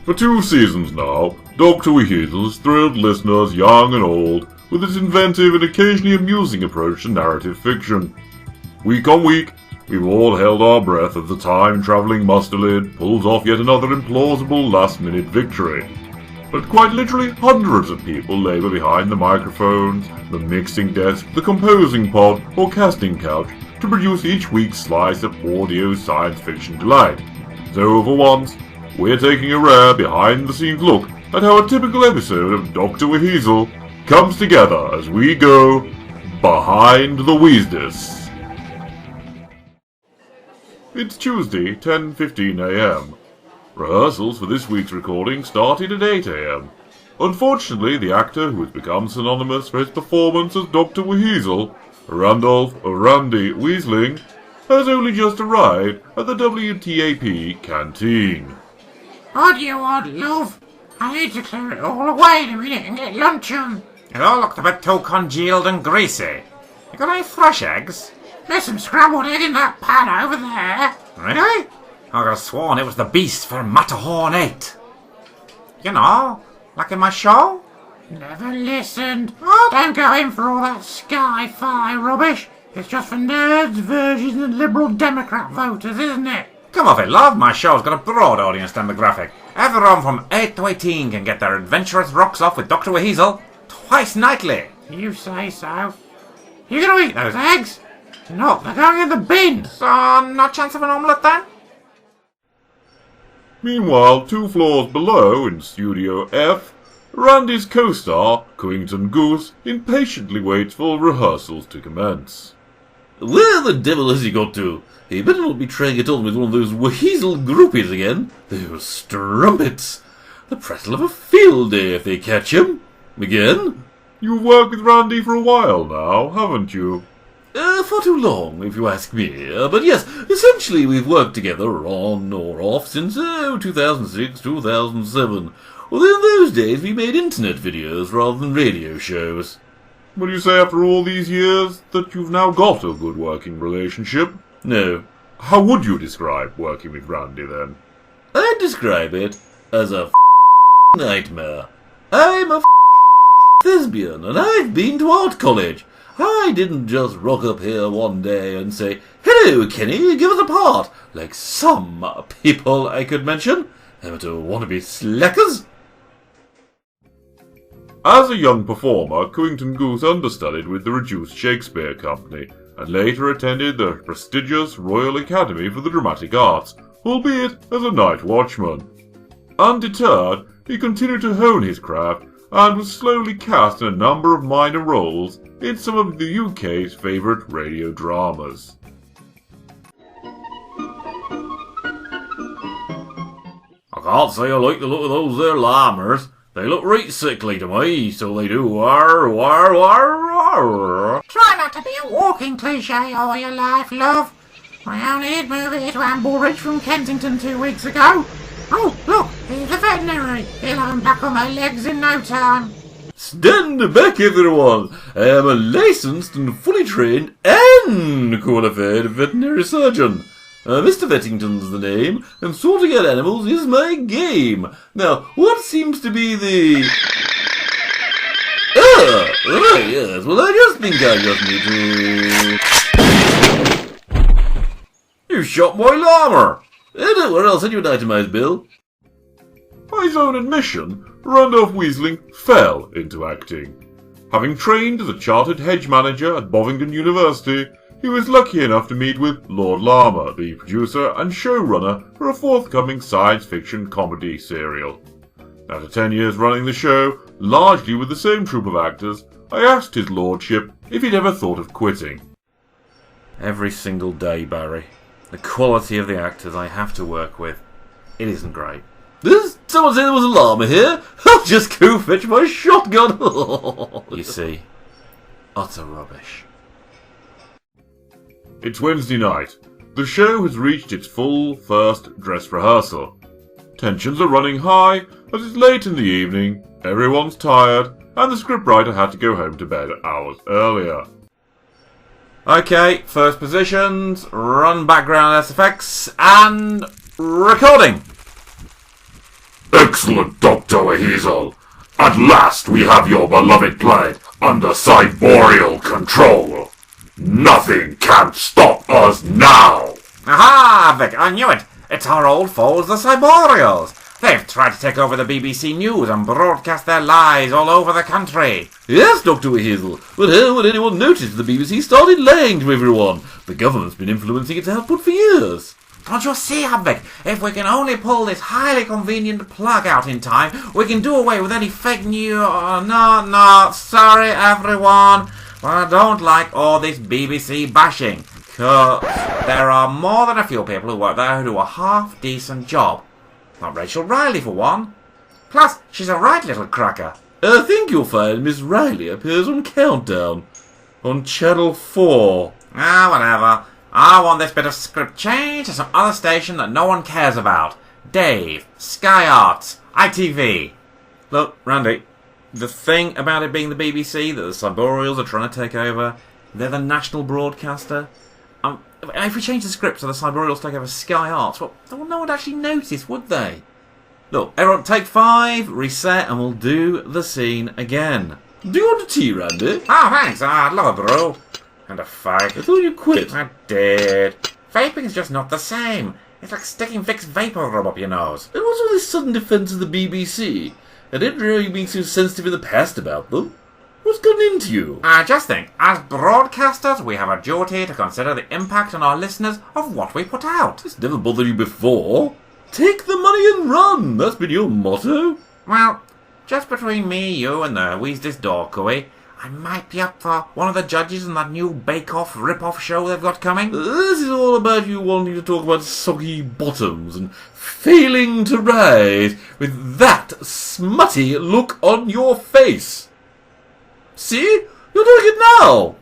For 2 seasons now, Doctor WHeasel has thrilled listeners young and old with its inventive and occasionally amusing approach to narrative fiction. Week on week, we've all held our breath as the time-travelling mustelid pulls off yet another implausible last-minute victory. But quite literally hundreds of people labour behind the microphones, the mixing desk, the composing pod, or casting couch to produce each week's slice of audio science fiction delight. So for once, we're taking a rare behind-the-scenes look at how a typical episode of Doctor WHeasel comes together as we go behind the WEZDIS. It's Tuesday, 10:15 a.m. Rehearsals for this week's recording started at 8 a.m. Unfortunately, the actor who has become synonymous for his performance as Doctor WHeasel, Randy Weaseling, has only just arrived at the WTAP canteen. What do you want, love? I need to clear it all away in a minute and get luncheon. It all looked a bit too congealed and greasy. You got any fresh eggs? There's some scrambled egg in that pan over there. Really? I could have sworn it was the beast from Matterhorn 8. You know, like in my show? Never listened. Oh, don't go in for all that sci-fi rubbish. It's just for nerds, virgins and liberal Democrat voters, isn't it? Come off it, love. My show's got a broad audience demographic. Everyone from 8 to 18 can get their adventurous rocks off with Doctor WHeasel twice nightly. You say so. You gonna eat those eggs? If not, they're going in the bin. So, no chance of an omelette then? Meanwhile, 2 floors below, in Studio F, Randy's co-star, Quington Goose, impatiently waits for rehearsals to commence. Where the devil has he got to? He better not be trying it on with one of those WHeasel groupies again. Those strumpets. The press'll have a field day if they catch him. Again? You've worked with Randy for a while now, haven't you? For too long, if you ask me. But yes, essentially we've worked together on or off since 2006, 2007. Although in those days we made internet videos rather than radio shows. Would you say after all these years that you've now got a good working relationship? No. How would you describe working with Randy then? I'd describe it as a nightmare. I'm a thespian and I've been to art college. I didn't just rock up here one day and say, "Hello, Kenny, give us a part," like some people I could mention. Amateur wannabe slackers. As a young performer, Quington Goose understudied with the reduced Shakespeare Company, and later attended the prestigious Royal Academy for the Dramatic Arts, albeit as a night watchman. Undeterred, he continued to hone his craft, and was slowly cast in a number of minor roles in some of the UK's favourite radio dramas. I can't say I like the look of those there llammers. They look right sickly to me, so they do. War, war, war, war. Try not to be a walking cliche all your life, love. I only did move here to Ambleridge from Kensington 2 weeks ago. Oh, look, here's the veterinary. He'll have 'em back on their legs in no time. Stand back, everyone. I am a licensed and fully trained and qualified veterinary surgeon. Mr. Vettington's the name, and sorting out animals is my game. Now, what seems to be the... right, yes. Well, I just think I just need to... You shot my llama. Don't worry, I'll send you an itemised bill. By his own admission, Randolph Weaseling fell into acting. Having trained as a chartered hedge manager at Bovingdon University, he was lucky enough to meet with Lord Llama, the producer and showrunner for a forthcoming science fiction comedy serial. After 10 years running the show, largely with the same troupe of actors, I asked his lordship if he'd ever thought of quitting. Every single day, Barry. The quality of the actors I have to work with, it isn't great. Does someone say there was a llama here? I'll just go fetch my shotgun. You see, utter rubbish. It's Wednesday night. The show has reached its full first dress rehearsal. Tensions are running high, as it's late in the evening, everyone's tired, and the scriptwriter had to go home to bed hours earlier. Okay, first positions, run background SFX, and recording! Excellent, Doctor WHeasel. At last we have your beloved planet under cyborial control. Nothing can stop us now. Aha, Vic, I knew it. It's our old foes, the Cyborials. They've tried to take over the BBC News and broadcast their lies all over the country. Yes, Doctor WHeasel, but how would anyone notice the BBC started lying to everyone? The government's been influencing its output for years. Don't you see, Vic? If we can only pull this highly convenient plug out in time, we can do away with any fake news. No, sorry everyone. But I don't like all this BBC bashing. Cause there are more than a few people who work there who do a half-decent job. Not Rachel Riley, for one. Plus, she's a right little cracker. I think you'll find Miss Riley appears on Countdown. On Channel 4. Whatever. I want this bit of script changed to some other station that no one cares about. Dave, Sky Arts, ITV. Look, Randy, the thing about it being the BBC that the Cyborials are trying to take over, they're the national broadcaster. If we change the script so the Cyborials take over Sky Arts, well, no one would actually notice, would they? Look, everyone take 5, reset, and we'll do the scene again. Do you want a tea, Randy? Oh, thanks. I'd love a brew. And a fag. I thought you quit. I did. Vaping's just not the same. It's like sticking Vicks vapor rub up your nose. And what's all this sudden defence of the BBC? I didn't know you being so sensitive in the past about them. What's gotten into you? I just think, as broadcasters, we have a duty to consider the impact on our listeners of what we put out. It's never bothered you before. Take the money and run. That's been your motto. Well, just between me, you, and the WEZDIS Dorkery, I might be up for one of the judges in that new Bake-Off rip-off show they've got coming. This is all about you wanting to talk about soggy bottoms and failing to rise with that smutty look on your face. See? You're doing it now!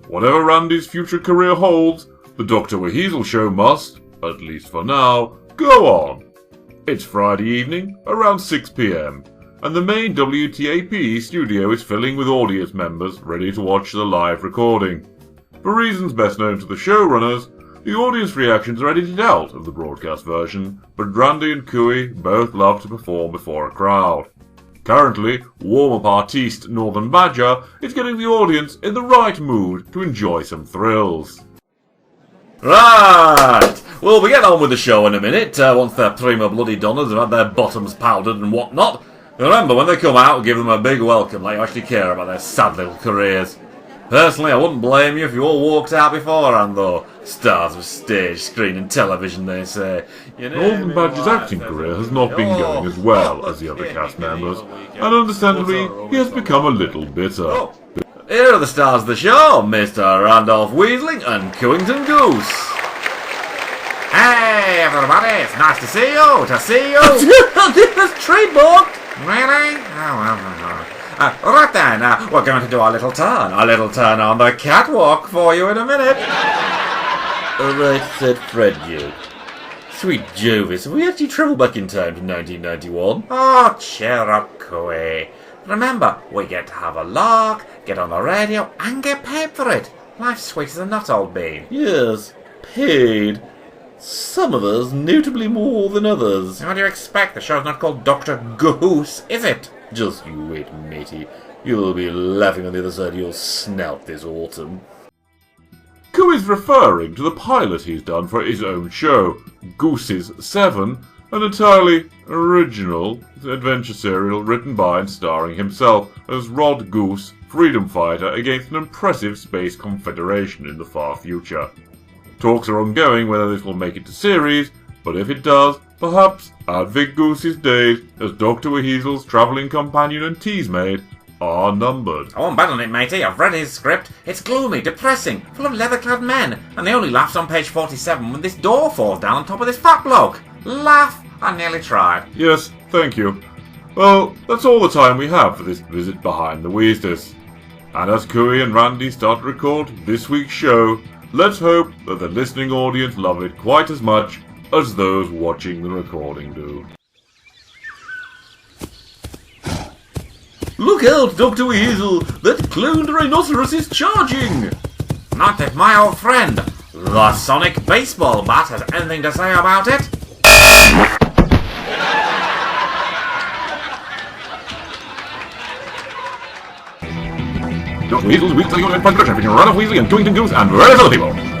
Whatever Randy's future career holds, the Doctor WHeasel show must, at least for now, go on. It's Friday evening, around 6 p.m, and the main WTAP studio is filling with audience members ready to watch the live recording. For reasons best known to the showrunners, the audience reactions are edited out of the broadcast version, but Randy and Cooey both love to perform before a crowd. Currently, warm-up artiste Northern Badger is getting the audience in the right mood to enjoy some thrills. Right, we'll be getting on with the show in a minute, once their prima bloody donnas have had their bottoms powdered and whatnot. Remember, when they come out, give them a big welcome like you actually care about their sad little careers. Personally, I wouldn't blame you if you all walked out beforehand, though. Stars of stage, screen and television, they say. Northern Badger's acting career has not been going as well as the other cast members, and understandably, he has become a little bitter. Here are the stars of the show, Mr. Randolph Weasling and Cowington Goose. Hey, everybody, it's nice to see you, That's trademarked. Really? Oh, right then, we're going to do a little turn on the catwalk for you in a minute. Alright, said Fred Duke. Sweet Jovis, have we actually travelled back in time to 1991? Oh, cheer up, Cooey. Remember, we get to have a lark, get on the radio, and get paid for it. Life's sweet as a nut, old bean. Yes, paid. Some of us notably more than others. What do you expect? The show's not called Doctor Goose, is it? Just you wait, matey. You'll be laughing on the other side of your snout this autumn. Cooey's referring to the pilot he's done for his own show, Goose's 7, an entirely original adventure serial written by and starring himself as Rod Goose, freedom fighter against an impressive space confederation in the far future. Talks are ongoing whether this will make it to series, but if it does, perhaps Vic Goose's days as Doctor WHeasel's travelling companion and teasmate are numbered. I won't bet on it, matey. I've read his script. It's gloomy, depressing, full of leather-clad men, and the only laugh's on page 47 when this door falls down on top of this fat bloke. Laugh! I nearly tried. Yes, thank you. Well, that's all the time we have for this visit behind the WEZDIS. And as Cooey and Randy start to record this week's show, let's hope that the listening audience love it quite as much as those watching the recording do. Look out, Doctor WHeasel! That cloned rhinoceros is charging! Not if my old friend, the Sonic Baseball Bat, has anything to say about it. Dr. WHeasel is a weekly audio production featuring Run of Weasley and Twington Goose and various other people.